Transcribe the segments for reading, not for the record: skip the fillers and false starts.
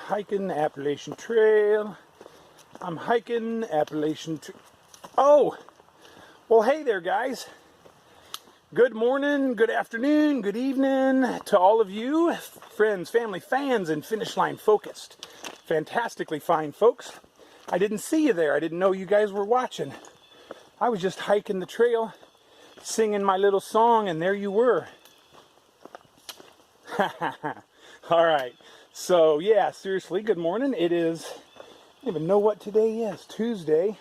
Hiking the Appalachian Trail. I'm hiking Appalachian Trail. Oh, well, hey there, guys. Good morning, good afternoon, good evening to all of you, friends, family, fans, and Finish Line focused. Fantastically fine folks. I didn't see you there. I didn't know you guys were watching. I was just hiking the trail, singing my little song, and there you were. All right. So, yeah, seriously, good morning. It is, I don't even know what today is. Tuesday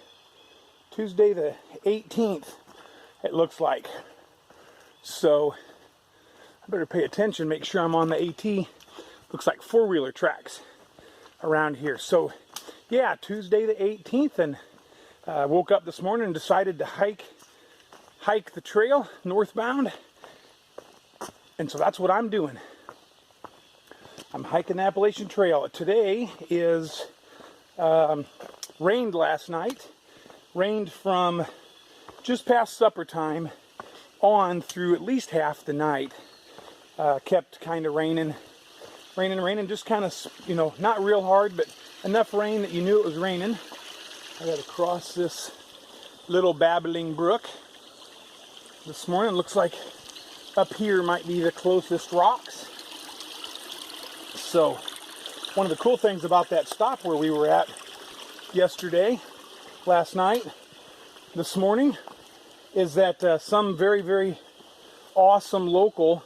the 18th, it looks like. So, I better pay attention, make sure I'm on the AT. Looks like four-wheeler tracks around here. So, yeah, Tuesday the 18th, and woke up this morning and decided to hike the trail northbound. And so that's what I'm doing. I'm hiking the Appalachian Trail. Today is rained last night. Rained from just past supper time on through at least half the night. Kept kind of raining, just kind of, not real hard, but enough rain that you knew it was raining. I got to cross this little babbling brook this morning. Looks like up here might be the closest rocks. So, one of the cool things about that stop where we were at last night, this morning, is that some very, very awesome local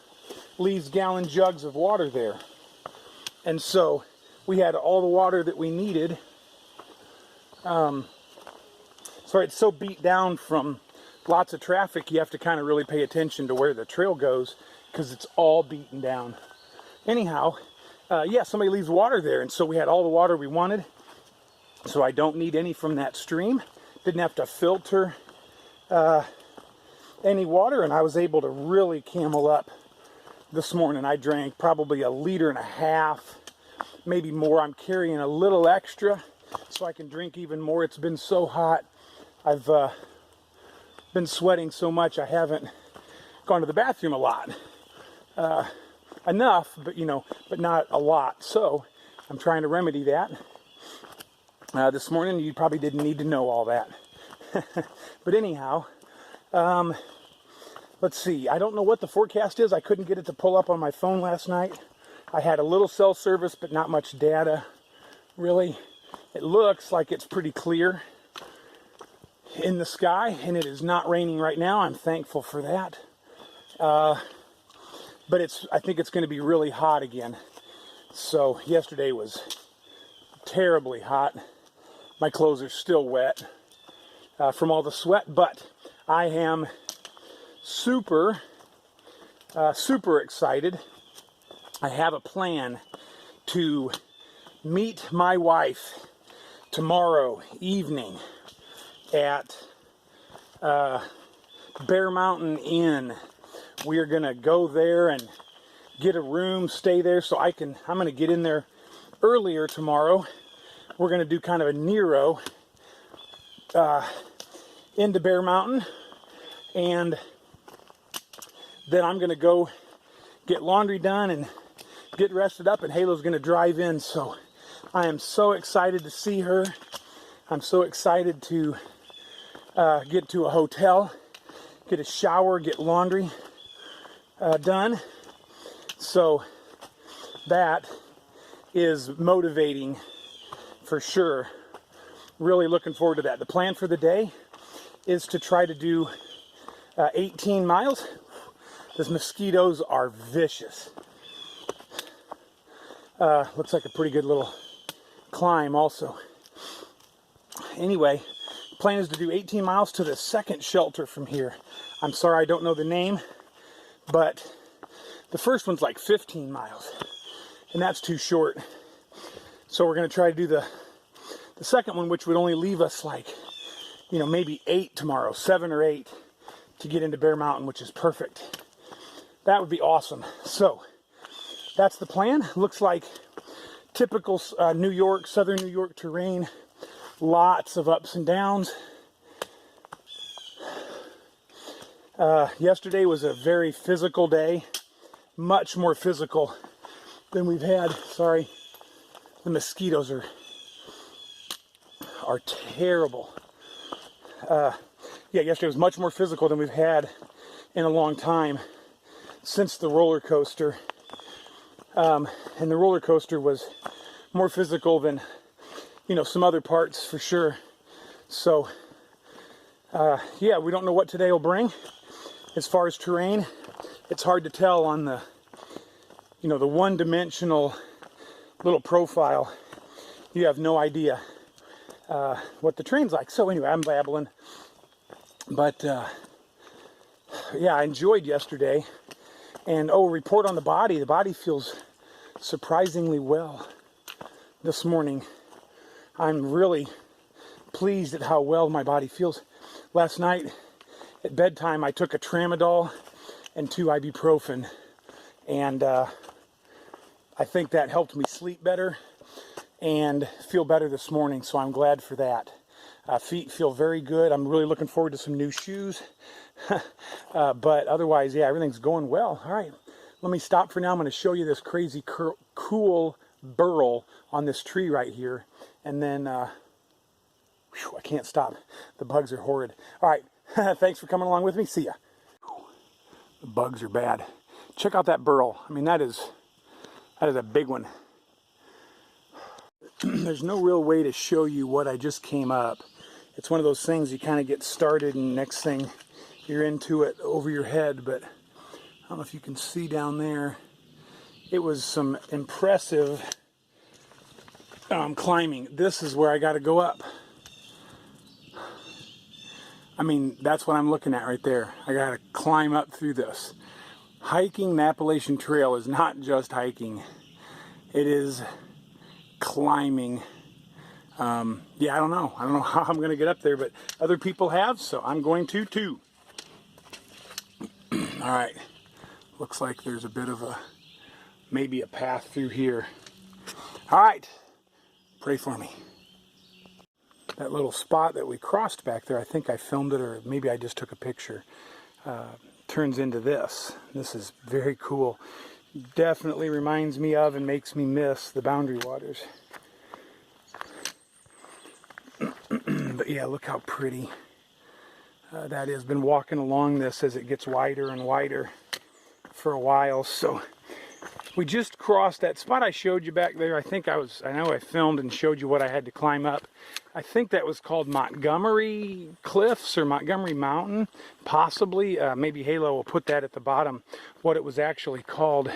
leaves gallon jugs of water there. And so we had all the water that we needed. Sorry, it's so beat down from lots of traffic, you have to kind of really pay attention to where the trail goes because it's all beaten down. Anyhow, yeah, somebody leaves water there, and so we had all the water we wanted. So I don't need any from that stream. Didn't have to filter any water, and I was able to really camel up this morning. I drank probably 1.5 liters, maybe more. I'm carrying a little extra so I can drink even more. It's been so hot. I've been sweating so much I haven't gone to the bathroom a lot. Enough, but not a lot. So I'm trying to remedy that. This morning you probably didn't need to know all that. But anyhow, let's see. I don't know what the forecast is. I couldn't get it to pull up on my phone last night. I had a little cell service, but not much data. Really, it looks like it's pretty clear in the sky, and it is not raining right now. I'm thankful for that. But I think it's going to be really hot again. So yesterday was terribly hot. My clothes are still wet from all the sweat, but I am super excited. I have a plan to meet my wife tomorrow evening at Bear Mountain Inn. We're going to go there and get a room, stay there so I'm going to get in there earlier tomorrow. We're going to do kind of a Nero into Bear Mountain, and then I'm going to go get laundry done and get rested up, and Halo's going to drive in. So I am so excited to see her. I'm so excited to get to a hotel, get a shower, get laundry done. So that is motivating for sure. Really looking forward to that. The plan for the day is to try to do 18 miles. Those mosquitoes are vicious. Looks like a pretty good little climb also. Anyway, the plan is to do 18 miles to the second shelter from here. I'm sorry I don't know the name, but the first one's like 15 miles, and that's too short. So we're going to try to do the second one, which would only leave us like, maybe 8 tomorrow, 7 or 8, to get into Bear Mountain, which is perfect. That would be awesome. So that's the plan. Looks like typical southern New York terrain. Lots of ups and downs. Yesterday was a very physical day. much more physical than we've had. Sorry, the mosquitoes are terrible. Yeah, yesterday was much more physical than we've had in a long time since the roller coaster. And the roller coaster was more physical than, you know, some other parts for sure. So, yeah, we don't know what today will bring as far as terrain. It's hard to tell on the, you know, the one-dimensional little profile. You have no idea what the terrain's like. So anyway, I'm babbling. But, yeah, I enjoyed yesterday. And, oh, report on the body. The body feels surprisingly well this morning. I'm really pleased at how well my body feels. Last night at bedtime, I took a tramadol and 2 ibuprofen. And I think that helped me sleep better and feel better this morning. So I'm glad for that. Feet feel very good. I'm really looking forward to some new shoes. But otherwise, yeah, everything's going well. All right, let me stop for now. I'm going to show you this crazy cool burl on this tree right here. And then, whew, I can't stop. The bugs are horrid. All right, thanks for coming along with me. See ya. The bugs are bad. Check out that burl. I mean, that is a big one. There's no real way to show you what I just came up. It's one of those things you kind of get started and next thing you're into it over your head, but I don't know if you can see down there. It was some impressive climbing. This is where I got to go up. I mean, that's what I'm looking at right there. I got to climb up through this. Hiking the Appalachian Trail is not just hiking. It is climbing. Yeah, I don't know how I'm going to get up there, but other people have, so I'm going to too. All right, looks like there's a bit of maybe a path through here. All right, pray for me. That little spot that we crossed back there, I think I filmed it, or maybe I just took a picture, turns into this. This is very cool. Definitely reminds me of and makes me miss the Boundary Waters. But yeah, look how pretty that is. Been walking along this as it gets wider and wider for a while. So we just crossed that spot I showed you back there. I know I filmed and showed you what I had to climb up. I think that was called Montgomery Cliffs or Montgomery Mountain, possibly. Maybe Halo will put that at the bottom, what it was actually called.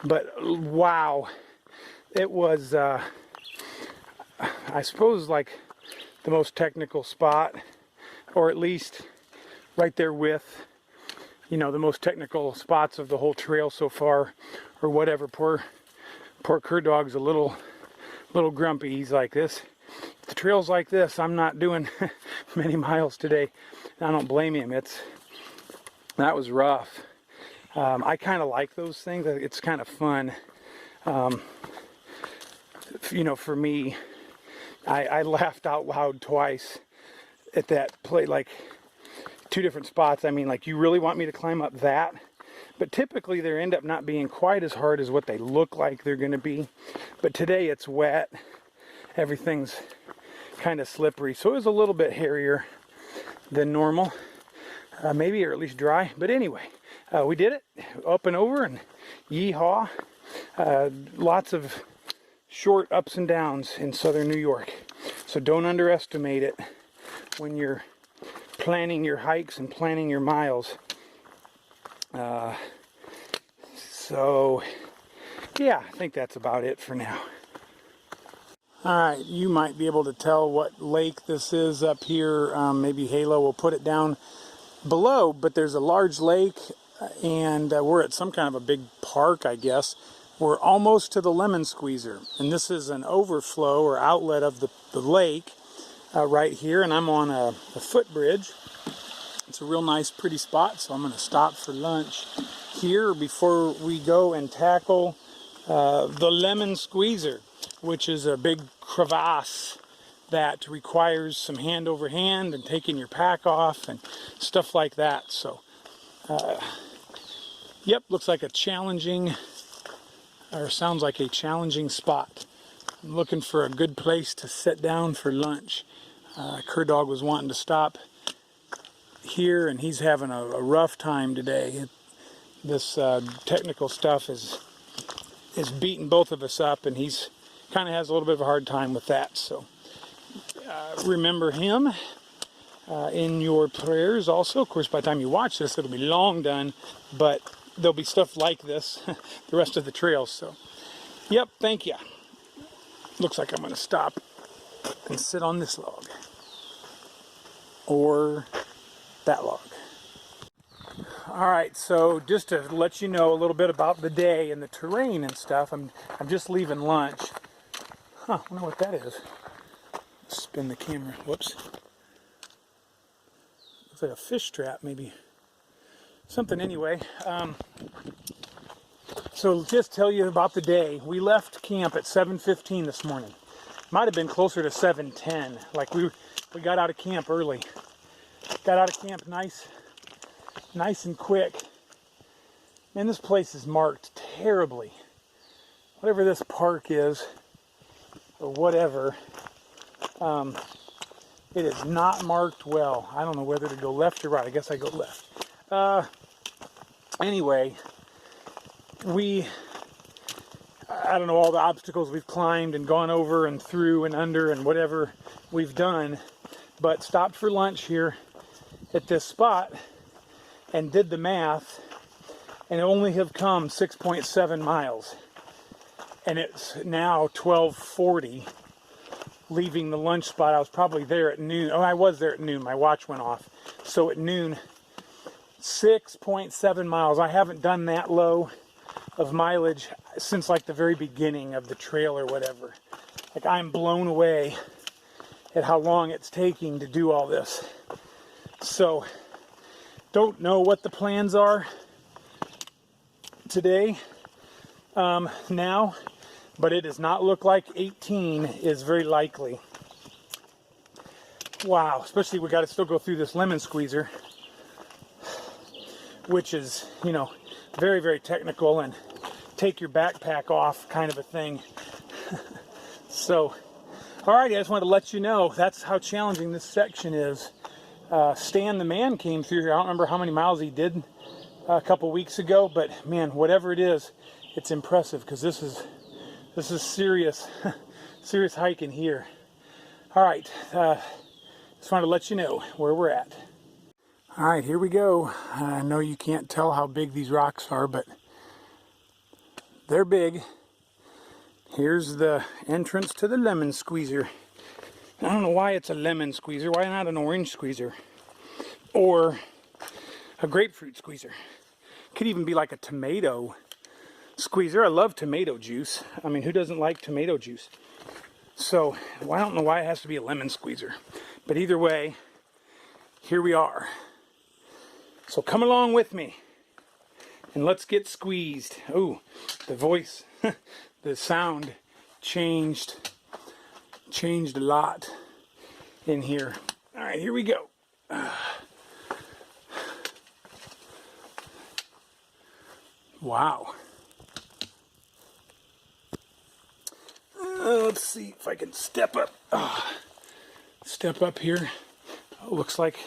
But wow, it was, I suppose, like the most technical spot, or at least right there with, you know, the most technical spots of the whole trail so far, or whatever. Poor Cur Dog's a little grumpy. He's like, this, if the trail's like this, I'm not doing many miles today. And I don't blame him. That was rough. I kind of like those things. It's kind of fun. You know, for me, I laughed out loud twice at that play, like 2 different spots. I mean, like, you really want me to climb up that? But typically they end up not being quite as hard as what they look like they're going to be. But today it's wet. Everything's kind of slippery. So it was a little bit hairier than normal. Maybe, or at least dry. But anyway, we did it. Up and over and yeehaw. Lots of short ups and downs in southern New York. So don't underestimate it when you're planning your hikes and planning your miles. So yeah, I think that's about it for now. Alright, you might be able to tell what lake this is up here. Maybe Halo will put it down below, but there's a large lake, and we're at some kind of a big park, I guess. We're almost to the Lemon Squeezer, and this is an overflow or outlet of the lake right here, and I'm on a footbridge. It's a real nice, pretty spot, so I'm going to stop for lunch here before we go and tackle the Lemon Squeezer, which is a big crevasse that requires some hand over hand and taking your pack off and stuff like that. So Yep, looks like a challenging, or sounds like a challenging spot. I'm looking for a good place to sit down for lunch. Cur Dog was wanting to stop here, and he's having a rough time today. This technical stuff is beating both of us up, and he's kind of has a little bit of a hard time with that. So remember him in your prayers also. Of course, by the time you watch this, it'll be long done, but there'll be stuff like this the rest of the trail. So yep, thank you. Looks like I'm going to stop and sit on this log or that log. All right, so just to let you know a little bit about the day and the terrain and stuff, I'm just leaving lunch. I wonder what that is. Spin the camera. Whoops. Looks like a fish trap, maybe. Something anyway. So just tell you about the day. We left camp at 7:15 this morning. Might have been closer to 7:10. Like we got out of camp early. Got out of camp nice and quick. Man, this place is marked terribly. Whatever this park is, or whatever, it is not marked well. I don't know whether to go left or right. I guess I go left. Anyway, I don't know all the obstacles we've climbed and gone over and through and under and whatever we've done, but stopped for lunch here at this spot and did the math, and only have come 6.7 miles. And it's now 12:40, leaving the lunch spot. I was probably there at noon. Oh, I was there at noon. My watch went off. So at noon, 6.7 miles. I haven't done that low of mileage since like the very beginning of the trail or whatever. Like, I'm blown away at how long it's taking to do all this. So don't know what the plans are today now, but it does not look like 18 is very likely. Wow, especially we got to still go through this lemon squeezer, which is, you know, very, very technical and take your backpack off kind of a thing. So, all right, I just wanted to let you know that's how challenging this section is. Stan the man came through here. I don't remember how many miles he did a couple weeks ago, but man, whatever it is, it's impressive, because this is serious serious hiking here. All right, just wanted to let you know where we're at. All right, here we go. I know you can't tell how big these rocks are, but they're big. Here's the entrance to the lemon squeezer. I don't know why it's a lemon squeezer. Why not an orange squeezer? Or a grapefruit squeezer. Could even be like a tomato squeezer. I love tomato juice. I mean, who doesn't like tomato juice? So, I don't know why it has to be a lemon squeezer. But either way, here we are. So come along with me and let's get squeezed. Oh, the voice, the sound changed a lot in here. All right, here we go. Wow. Let's see if I can step up. Step up here. Oh, looks like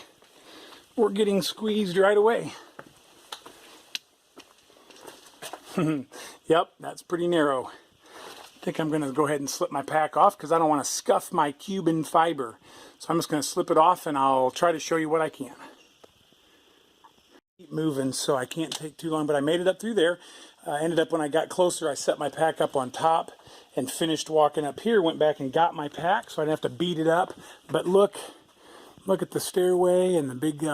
we're getting squeezed right away. Yep, that's pretty narrow. I think I'm going to go ahead and slip my pack off because I don't want to scuff my Cuban fiber. So I'm just going to slip it off and I'll try to show you what I can. Keep moving, so I can't take too long, but I made it up through there. Ended up when I got closer, I set my pack up on top and finished walking up here. Went back and got my pack so I didn't have to beat it up. But look at the stairway and the big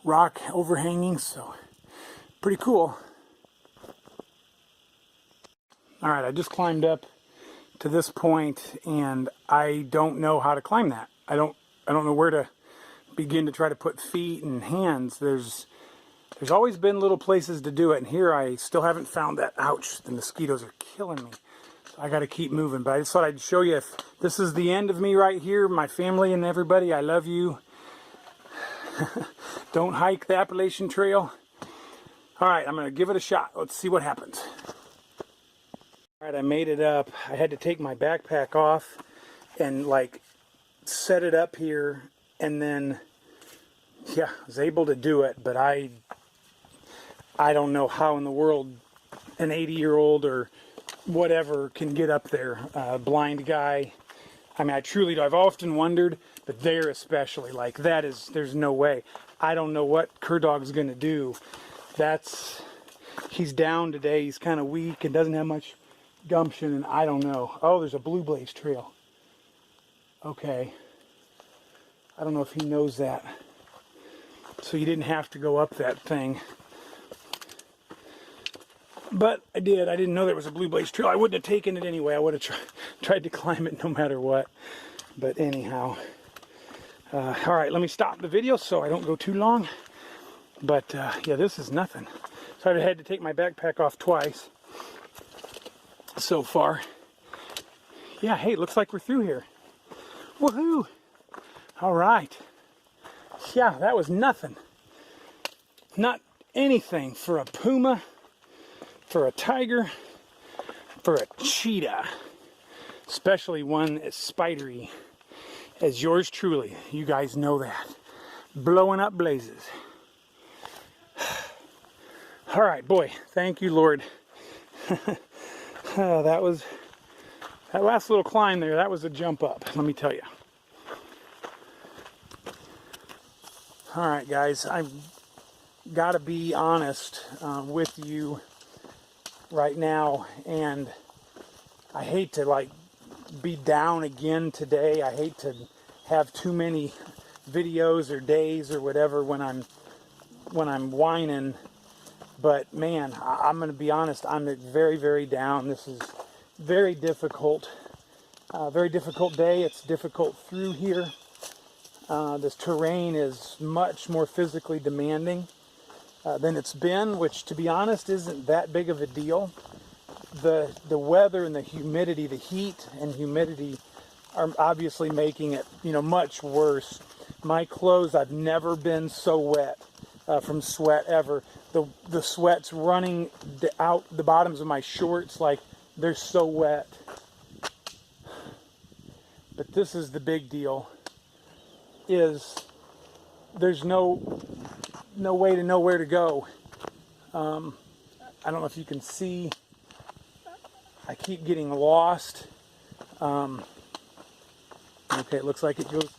rock overhanging, so pretty cool. All right, I just climbed up to this point and I don't know how to climb that. I don't know where to begin to try to put feet and hands. There's always been little places to do it, and here I still haven't found that. Ouch, the mosquitoes are killing me. So I got to keep moving, but I just thought I'd show you if this is the end of me right here, my family and everybody, I love you. Don't hike the Appalachian Trail. All right, I'm going to give it a shot. Let's see what happens. All right, I made it up. I had to take my backpack off and like set it up here, and then yeah, I was able to do it, but I don't know how in the world an 80-year-old or whatever can get up there. Blind guy. I mean, I truly do. I've often wondered, but there especially, like that is, there's no way. I don't know what Curdog's going to do. He's down today. He's kind of weak and doesn't have much gumption, and I don't know. Oh, there's a blue blaze trail. Okay. I don't know if he knows that. So you didn't have to go up that thing. But I did. I didn't know there was a blue blaze trail. I wouldn't have taken it anyway. I would have tried to climb it no matter what. But anyhow. All right, let me stop the video so I don't go too long. But yeah, this is nothing. So I've had to take my backpack off twice so far. Yeah, hey, looks like we're through here. Woohoo! All right. Yeah, that was nothing. Not anything for a puma, for a tiger, for a cheetah. Especially one as spidery as yours truly. You guys know that. Blowing up blazes. All right, boy, thank you, Lord. That last little climb there, that was a jump up, let me tell you. All right, guys, I've got to be honest with you right now, and I hate to like be down again today. I hate to have too many videos or days or whatever when I'm whining. But man, I'm going to be honest, I'm very, very down. This is very difficult. Very difficult day. It's difficult through here. This terrain is much more physically demanding than it's been, which to be honest isn't that big of a deal. The weather and the humidity, the heat and humidity are obviously making it, much worse. My clothes, I've never been so wet from sweat ever. The sweat's running out the bottoms of my shorts like they're so wet. But this is the big deal, is there's no way to know where to go. I don't know if you can see, I keep getting lost. Okay, it looks like it goes,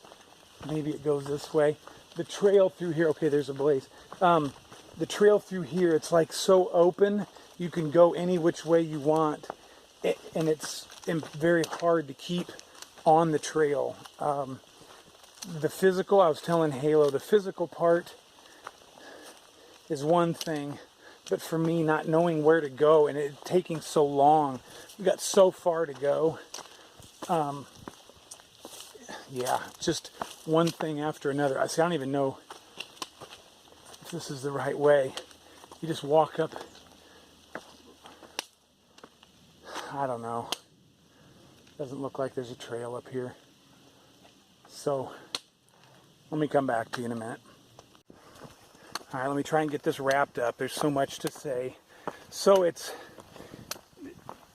maybe it goes this way. The trail through here, okay, there's a blaze. The trail through here, it's like so open, you can go any which way you want, and it's very hard to keep on the trail. The physical, I was telling Halo, the physical part is one thing, but for me, not knowing where to go and it taking so long, we got so far to go. Yeah, just one thing after another. I don't even know if this is the right way. You just walk up. I don't know. Doesn't look like there's a trail up here. So, let me come back to you in a minute. All right, let me try and get this wrapped up. There's so much to say. So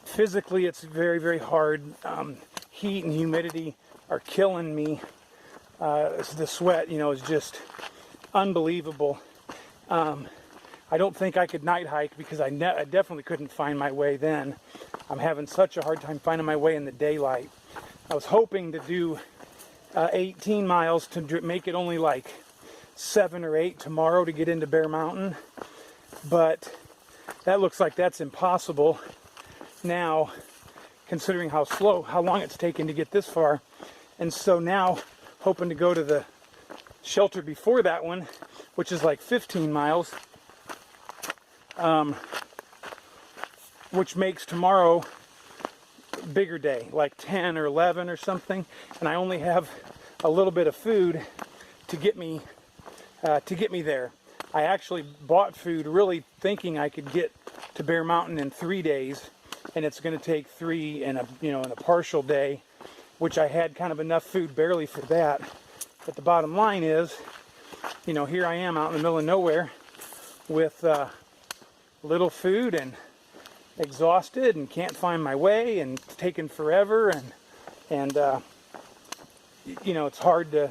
physically it's very, very hard. Heat and humidity are killing me. The sweat, is just unbelievable. I don't think I could night hike because I definitely couldn't find my way then. I'm having such a hard time finding my way in the daylight. I was hoping to do 18 miles to make it only like 7 or 8 tomorrow to get into Bear Mountain, but that looks like that's impossible now, considering how long it's taken to get this far. And so now, hoping to go to the shelter before that one, which is like 15 miles, which makes tomorrow a bigger day, like 10 or 11 or something, and I only have a little bit of food to get me there. I actually bought food really thinking I could get to Bear Mountain in 3 days, and it's going to take 3 in a partial day, which I had kind of enough food barely for that. But the bottom line is, here I am out in the middle of nowhere with little food and exhausted and can't find my way and it's taken forever, and you know, it's hard to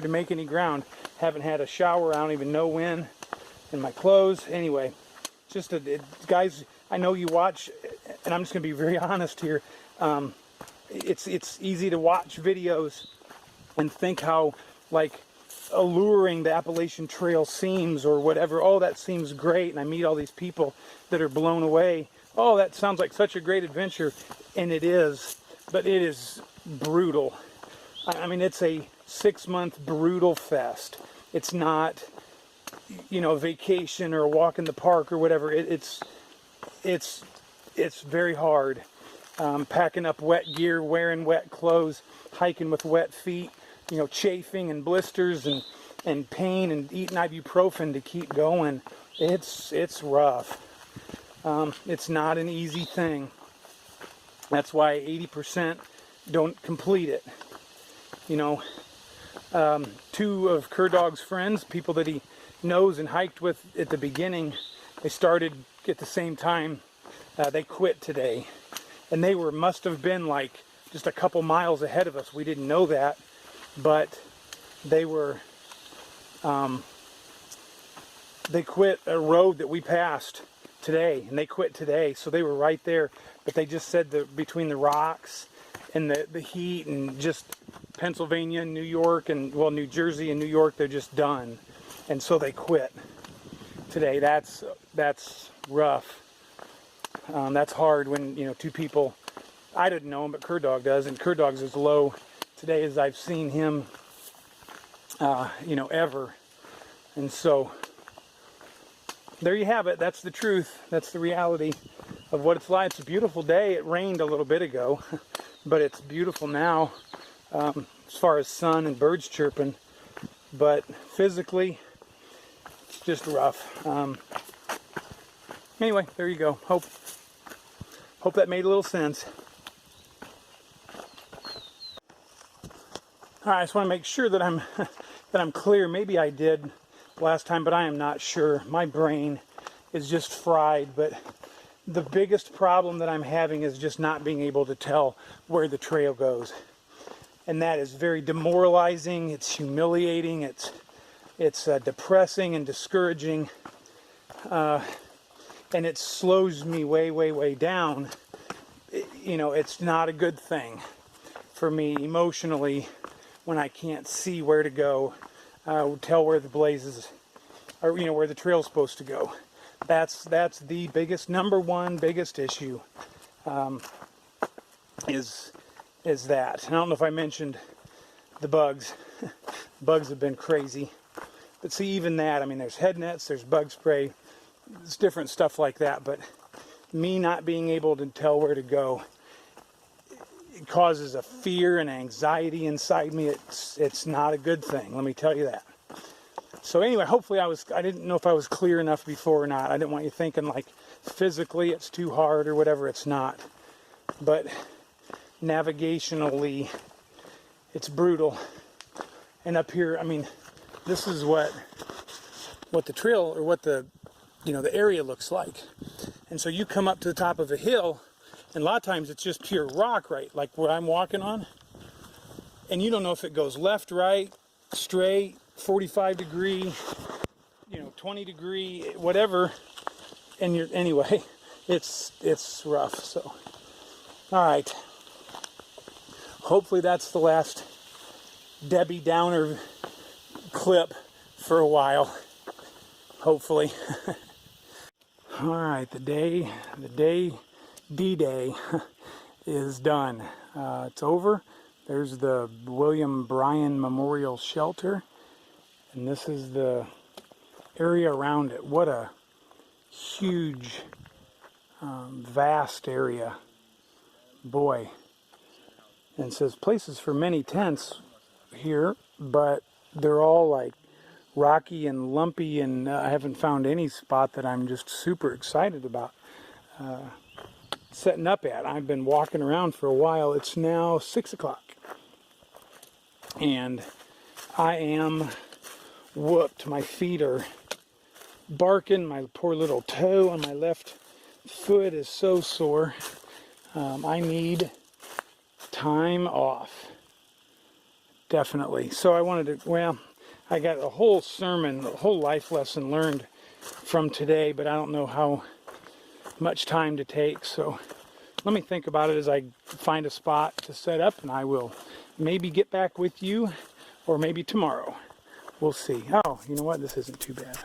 make any ground. Haven't had a shower, I don't even know when, in my clothes. Anyway, just guys, I know you watch, and I'm just gonna be very honest here. It's easy to watch videos and think how like alluring the Appalachian Trail seems or whatever. Oh, that seems great, and I meet all these people that are blown away. Oh, that sounds like such a great adventure, and it is, but it is brutal. I mean, it's a 6-month brutal fest. It's not, you know, a vacation or a walk in the park or whatever. It's very hard. Packing up wet gear, wearing wet clothes, hiking with wet feet, you know, chafing and blisters and pain, and eating ibuprofen to keep going. It's rough. It's not an easy thing. That's why 80% don't complete it. You know, 2 of Dog's friends, people that he knows and hiked with at the beginning, they started at the same time. They quit today, and they must have been like just a couple miles ahead of us. We didn't know that, but they quit a road that we passed today, and they quit today, so they were right there. But they just said that between the rocks and the heat and just Pennsylvania and New York and, well, New Jersey and New York, they're just done, and so they quit today. That's rough. That's hard when, you know, 2 people, I didn't know him, but Dog does, and Dog's as low today as I've seen him, you know, ever. And so there you have it. That's the truth. That's the reality of what it's like. It's a beautiful day. It rained a little bit ago, but it's beautiful now, as far as sun and birds chirping. But physically, it's just rough. Anyway, there you go. Hope that made a little sense. All right, I just want to make sure that I'm clear. Maybe I did last time, but I am not sure. My brain is just fried. But the biggest problem that I'm having is just not being able to tell where the trail goes, and that is very demoralizing. It's humiliating. It's depressing and discouraging, and it slows me way down. You know, it's not a good thing for me emotionally when I can't see where to go, tell where the blazes are, you know, where the trail's supposed to go. That's the biggest, number one biggest issue, is that. And I don't know if I mentioned the bugs. Bugs have been crazy. But see, even that, I mean, there's head nets, there's bug spray, there's different stuff like that. But me not being able to tell where to go, it causes a fear and anxiety inside me. It's not a good thing, let me tell you that. So anyway, hopefully I didn't know if I was clear enough before or not. I didn't want you thinking like physically it's too hard or whatever. It's not. But navigationally, it's brutal. And up here, I mean, this is what the trail, or what the, you know, the area looks like. And so you come up to the top of a hill, and a lot of times it's just pure rock, right? Like where I'm walking on. And you don't know if it goes left, right, straight, 45 degree, you know, 20 degree, whatever. And anyway, it's rough. So, all right. Hopefully that's the last Debbie Downer clip for a while. Hopefully. All right, the day D-Day is done. It's over. There's the William Brien Memorial Shelter, and this is the area around it. What a huge, vast area. Boy. And it says places for many tents here, but they're all like rocky and lumpy, and I haven't found any spot that I'm just super excited about setting up at. I've been walking around for a while. It's now 6 o'clock, and I am whooped. My feet are barking. My poor little toe on my left foot is so sore. I need time off. Definitely. So I wanted to, well, I got a whole sermon, a whole life lesson learned from today, but I don't know how much time to take. So let me think about it as I find a spot to set up, and I will maybe get back with you, or maybe tomorrow. We'll see. Oh, you know what? This isn't too bad.